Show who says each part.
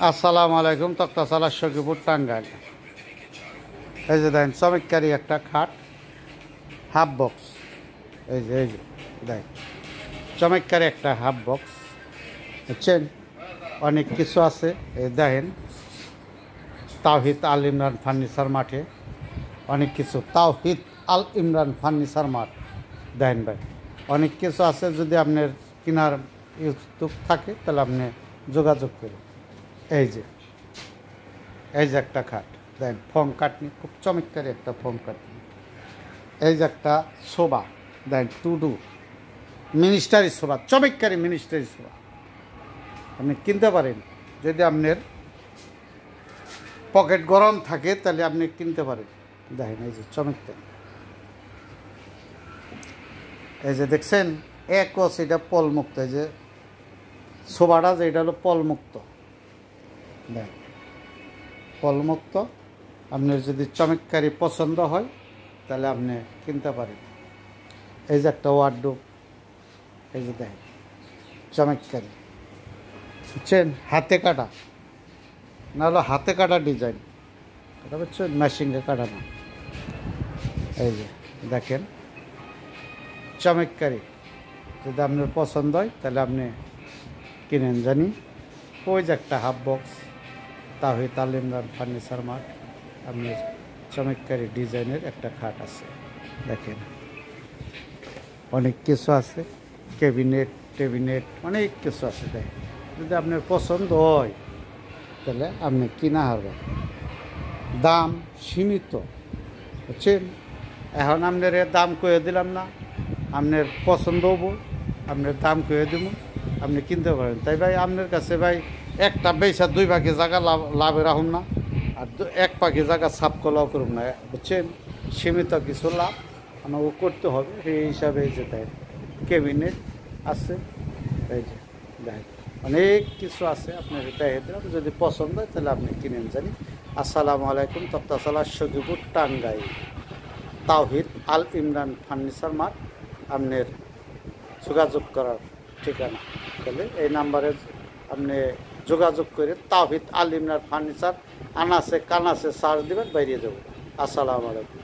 Speaker 1: আসসালামু আলাইকুম। তক্তাশালা সখীপুর টাঙ্গাইল। এই যে দেখেন চমৎকারী একটা খাট, হাফ বক্স। এই যে দেখেন চমৎকারী একটা হাফ বক্স, বুঝছেন? অনেক কিছু আছে। এই দেখেন তাওহিদ আল ইমরান ফার্নিচার মাঠে অনেক কিছু, তাওহিদ আল ইমরান ফার্নিচার মাঠ দেখেন ভাই, অনেক কিছু আছে। যদি আপনার কেনার ইউটিউব থাকে তাহলে আপনি যোগাযোগ করুন। এই যে একটা খাট দেখেন, ফোম কাটনি, খুব চমৎকারী একটা ফোম কাটনি। এই যে একটা সোফা দেখেন, টুডু মিনিস্টারি সোফা, চমৎকারী মিনিস্টারি সোফা আপনি কিনতে পারেন। যদি আপনার পকেট গরম থাকে তাহলে আপনি কিনতে পারেন। দেখেন এই যে চমৎকার, এই যে দেখছেন একস, এটা পলমুক্ত। এই যে সোফাটা যে এটা হলো পলমুক্ত, দেখেন পলমুক্ত। আপনার যদি চমৎকারী পছন্দ হয় তাহলে আপনি কিনতে পারেন। এই যে একটা ওয়ার্ডরোব, এই যে দেখেন চমৎকারী, বুঝছেন? হাতে কাটা, না হলো হাতে কাটা ডিজাইন, এটা বুঝছেন, মেশিনে কাটা না। এই যে দেখেন চমৎকারী, যদি আপনার পছন্দ হয় তাহলে আপনি কিনেন জানি। ওই যে একটা হাফ বক্স, তাওহিদ আল ইমরান ফার্নিচার মার্ট, আপনার চমৎকারী ডিজাইনের একটা খাট আছে। দেখেন অনেক কিছু আছে, ক্যাবিনেট টেবিনেট অনেক কিছু আছে। দেখেন যদি আপনার পছন্দ হয় তাহলে আপনি কিনা হারবেন। দাম সীমিত, বুঝছেন? এখন আপনার দাম কয়ে দিলাম না, আপনার পছন্দ হবো, আপনার দাম কয়ে দেবো, আপনি কিনতে পারেন। তাই ভাই আপনার কাছে ভাই একটা বেশা 2 ভাগে জায়গা লাভে রাখুন না, আর 1 ভাগে জায়গা সাপ কলাও করুন না, বুঝছেন? সীমিত কিছু লাভ আমাকে করতে হবে। সেই হিসাবে এই যে দেখেন ক্যাবিনেট আছে, এই যে দেখেন অনেক কিছু আছে। আপনার দেখে দিলাম, যদি পছন্দ হয় তাহলে আপনি কিনেন জানি। আসসালামু আলাইকুম। তক্তাশালা সখীপুর টাঙ্গাইল, তাওহিদ আল ইমরান ফার্নিচার মার্ট আপনার যোগাযোগ করার ঠিকানা। তাহলে এই নাম্বারে আপনি যোগাযোগ করে তাওহিদ আল ইমরান ফার্নিচার আনাসে কানাসে সার্চ দেবেন, বাইরে দেবো। আসসালামু আলাইকুম।